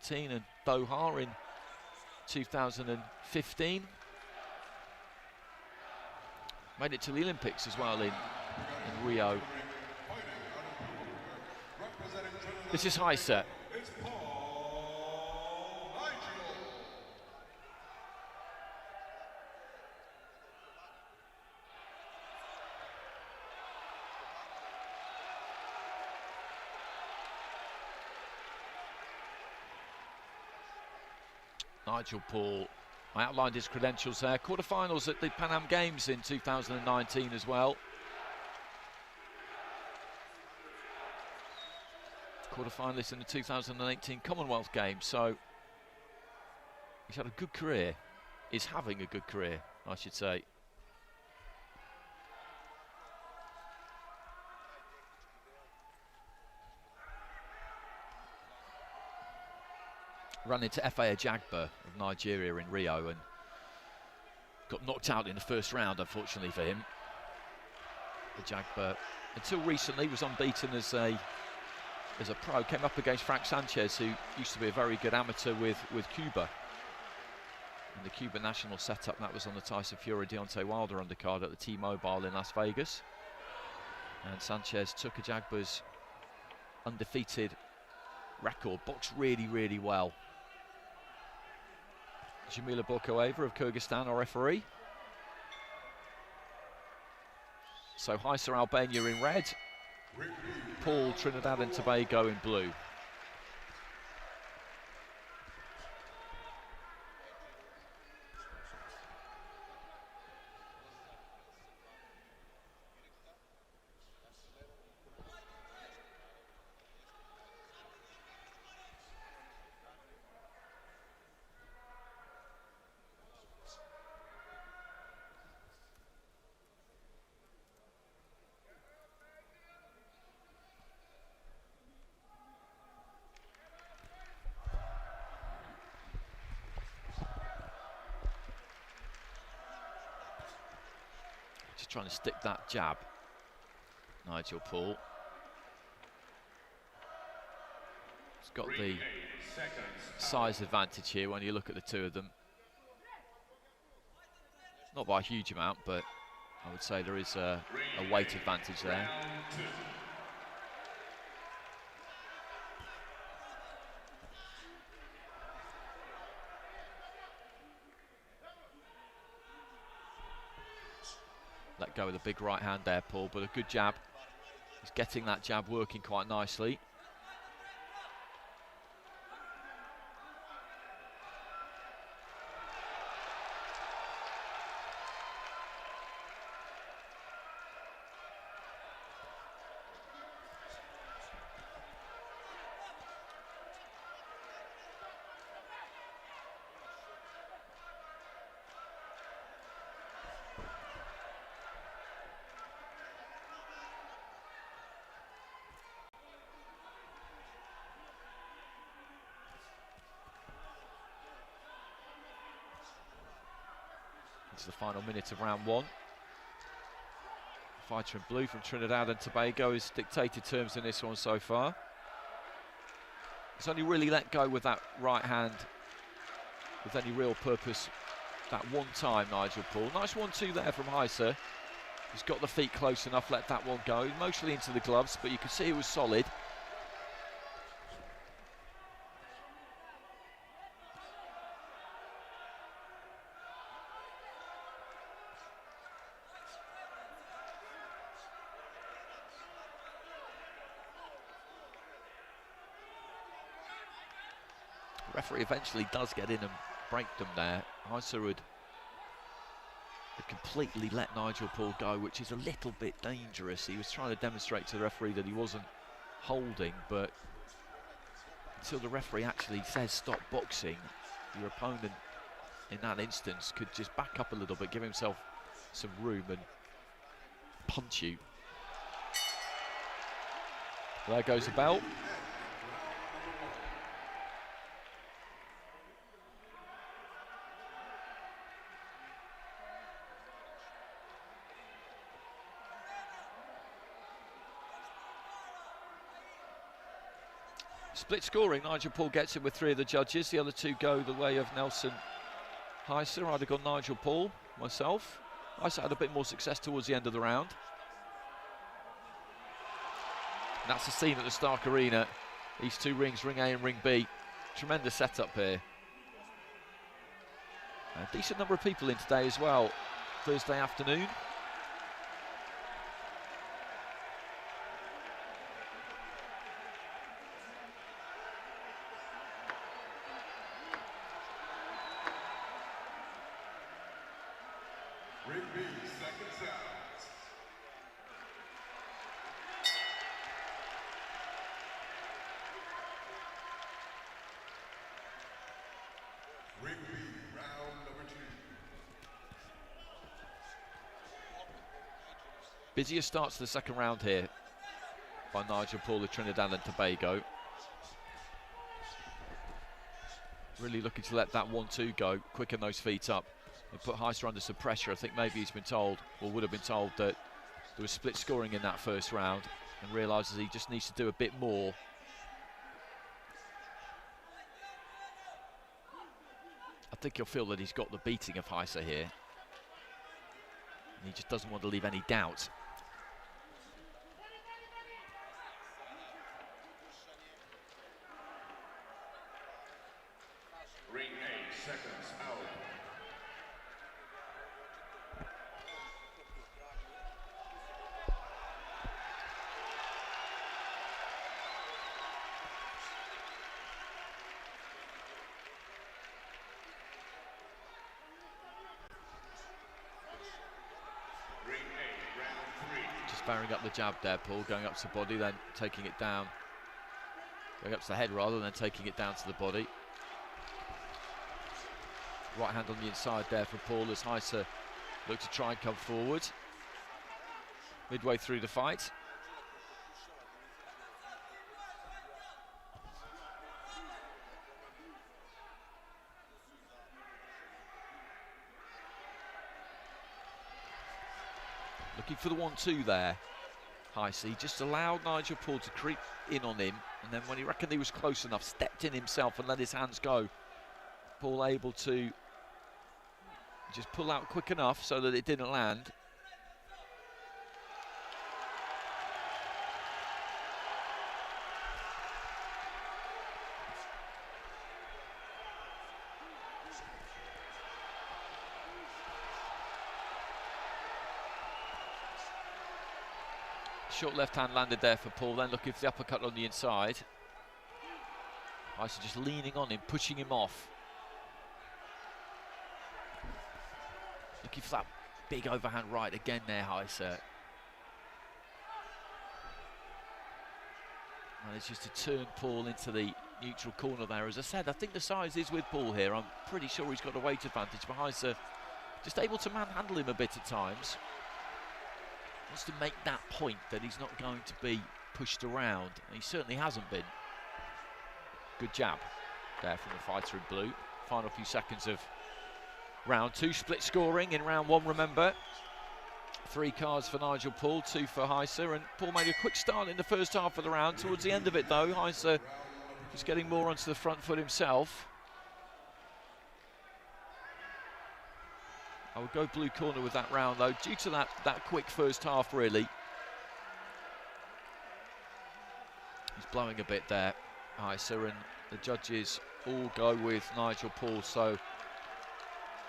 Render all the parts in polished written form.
2017 and Doha in 2015. Made it to the Olympics as well in Rio. This is HYSA. Nigel Paul, I outlined his credentials there. Quarterfinals at the Pan Am Games in 2019 as well. Quarterfinalist in the 2018 Commonwealth Games, so he's had a good career. He's having a good career, I should say. Ran into FA Ajagba of Nigeria in Rio and got knocked out in the first round, unfortunately for him. Ajagba, until recently, was unbeaten as a pro. Came up against Frank Sanchez, who used to be a very good amateur with Cuba. In the Cuba national setup, that was on the Tyson Fury Deontay Wilder undercard at the T-Mobile in Las Vegas. And Sanchez took Ajagba's undefeated record, boxed really, really well. Jamila Borkoeva of Kyrgyzstan, our referee. So HYSA Albania in red, Paul Trinidad and Tobago in blue. Just trying to stick that jab, Nigel Paul. He's got the size advantage here when you look at the two of them. Not by a huge amount, but I would say there is a weight advantage there. Let go with a big right hand there, Paul, but a good jab. He's getting that jab working quite nicely. Into the final minute of round one. Fighter in blue from Trinidad and Tobago has dictated terms in this one so far. He's only really let go with that right hand with any real purpose that one time, Nigel Paul. Nice 1-2 there from HYSA. He's got the feet close enough, let that one go. Mostly into the gloves, but you could see it was solid. Referee eventually does get in and break them there. HYSA had completely let Nigel Paul go, which is a little bit dangerous. He was trying to demonstrate to the referee that he wasn't holding, but until the referee actually says stop boxing, your opponent in that instance could just back up a little bit, give himself some room and punch you. There goes the bell. Split scoring. Nigel Paul gets it with 3 of the judges. The other 2 go the way of Nelson HYSA. I'd have gone Nigel Paul myself. HYSA had a bit more success towards the end of the round. And that's the scene at the Stark Arena. These 2 rings, ring A and ring B. Tremendous setup here. A decent number of people in today as well. Thursday afternoon. Ring B, seconds out. Ring B, round number 2. Busier starts the second round here by Nigel Paul of Trinidad and Tobago. Really looking to let that 1-2 go, quicken those feet up and put HYSA under some pressure. I think maybe he's been told, or would have been told, that there was split scoring in that first round, and realises he just needs to do a bit more. I think he'll feel that he's got the beating of HYSA here, and he just doesn't want to leave any doubt. Ring A, seconds out. Ring A, round 3. Just firing up the jab there, Paul, going up to the body, then taking it down. Going up to the head rather than taking it down to the body. Right hand on the inside there for Paul as HYSA look to try and come forward. Midway through the fight. Looking for the 1-2 there. HYSA, he just allowed Nigel Paul to creep in on him, and then when he reckoned he was close enough, stepped in himself and let his hands go. Paul able to just pull out quick enough so that it didn't land. Short left hand landed there for Paul, then looking for the uppercut on the inside. HYSA just leaning on him, pushing him off. Looking for that big overhand right again there, HYSA. Managed just to turn Paul into the neutral corner there. As I said, I think the size is with Paul here. I'm pretty sure he's got a weight advantage, but HYSA just able to manhandle him a bit at times. Wants to make that point that he's not going to be pushed around, and he certainly hasn't been. Good jab there from the fighter in blue. Final few seconds of round 2, split scoring in round 1, remember. 3 cards for Nigel Paul, 2 for HYSA, and Paul made a quick start in the first half of the round. Towards the end of it though, HYSA was getting more onto the front foot himself. I would go blue corner with that round though, due to that quick first half really. He's blowing a bit there, HYSA, and the judges all go with Nigel Paul, so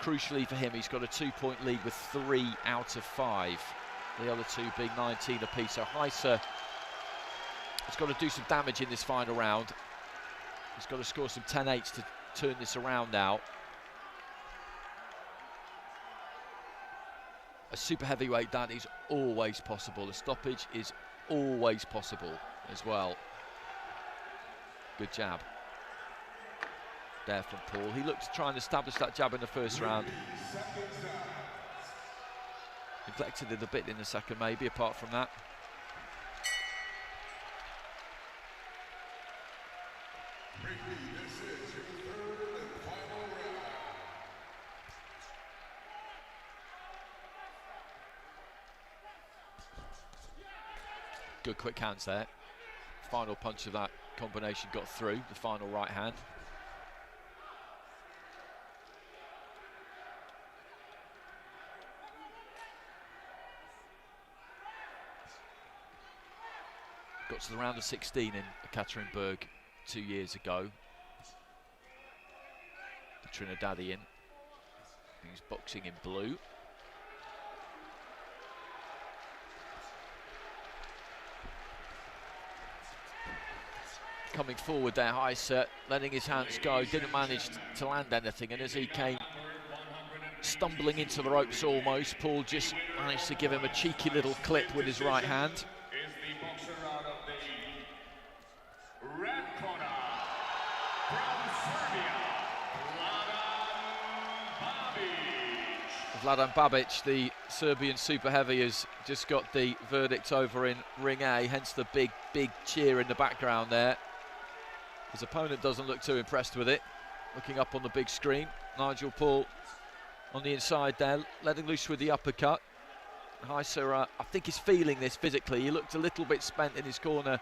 crucially for him, he's got a 2-point lead with 3 out of 5. The other 2 being 19 apiece. So HYSA has got to do some damage in this final round. He's got to score some 10-8s to turn this around now. A super heavyweight, that is always possible. A stoppage is always possible as well. Good jab there from Paul. He looked to try and establish that jab in the first round. Neglected it a bit in the second maybe, apart from that. Good quick hands there. Final punch of that combination got through, the final right hand. Got to the round of 16 in Ekaterinburg 2 years ago. The Trinidadian, who's boxing in blue. Coming forward there, HYSA, letting his hands go, didn't manage to land anything, and as he came stumbling into the ropes almost, Paul just managed to give him a cheeky little clip with his right hand. Is the boxer out of the red corner from Serbia, Vladan Babic, the Serbian super heavy, has just got the verdict over in ring A, hence the big cheer in the background there. His opponent doesn't look too impressed with it. Looking up on the big screen, Nigel Paul on the inside there, letting loose with the uppercut. HYSA, I think he's feeling this physically. He looked a little bit spent in his corner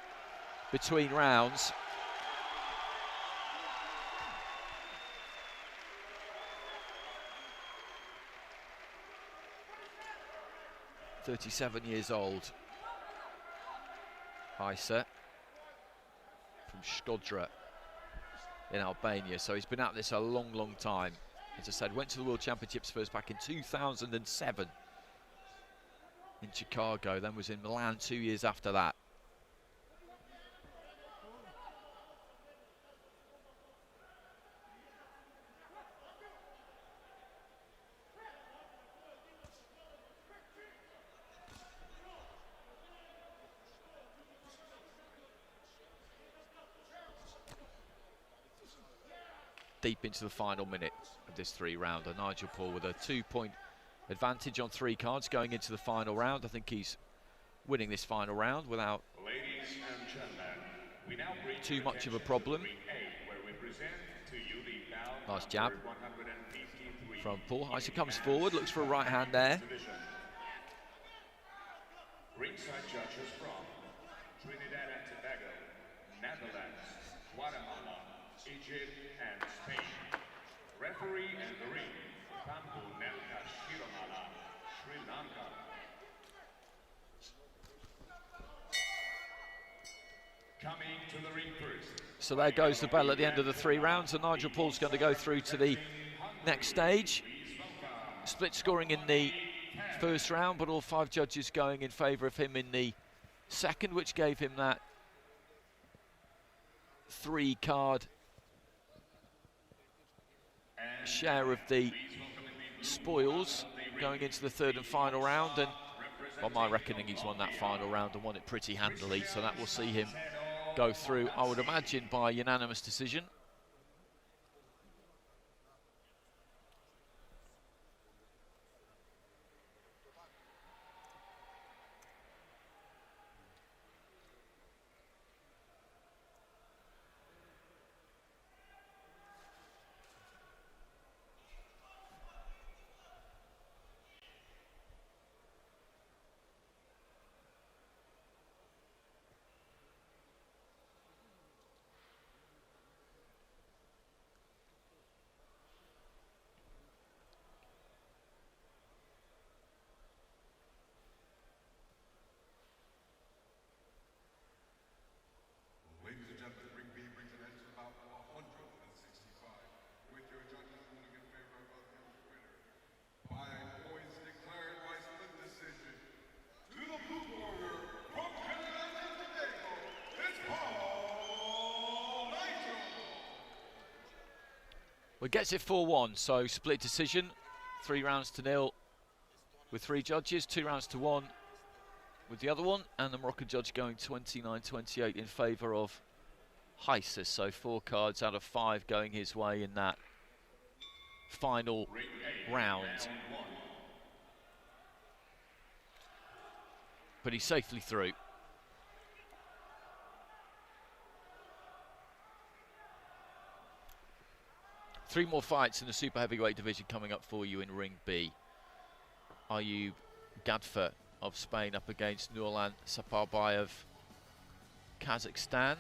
between rounds. "37 years old, HYSA, from Shkodra in Albania, so he's been at this a long time. As I said, went to the World Championships first back in 2007 in Chicago, then was in Milan 2 years after that. Deep into the final minute of this 3-rounder. Nigel Paul with a 2-point advantage on 3 cards going into the final round. I think he's winning this final round without too much of a problem. Nice jab from Paul. HYSA comes forward, looks for a right hand there. Ringside judges from Trinidad and Tobago, Netherlands, Guatemala, Egypt, and Spain. Referee and the ring, Pampu Nelka Shiromala, Sri Lanka. Coming to the ring first. So there goes the bell at the end of the 3 rounds, and Nigel Paul's going to go through to the next stage. Split scoring in the first round, but all 5 judges going in favour of him in the second, which gave him that 3-card share of the spoils going into the third and final round. And by my reckoning, he's won that final round and won it pretty handily, so that will see him go through, I would imagine, by unanimous decision. Well, gets it 4-1, so split decision, 3-0 with 3 judges, 2-1 with the other one, and the Moroccan judge going 29-28 in favour of HYSA. So 4 cards out of 5 going his way in that final round. But he's safely through. 3 more fights in the super heavyweight division coming up for you in Ring B. Ayub Gadfer of Spain up against Nurlan Saparbay of Kazakhstan.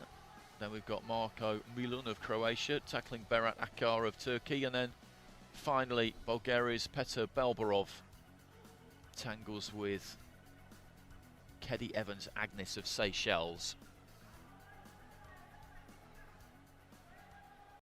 Then we've got Marko Milun of Croatia tackling Berat Akar of Turkey, and then finally Bulgaria's Petr Belbarov tangles with Keddy Evans Agnes of Seychelles.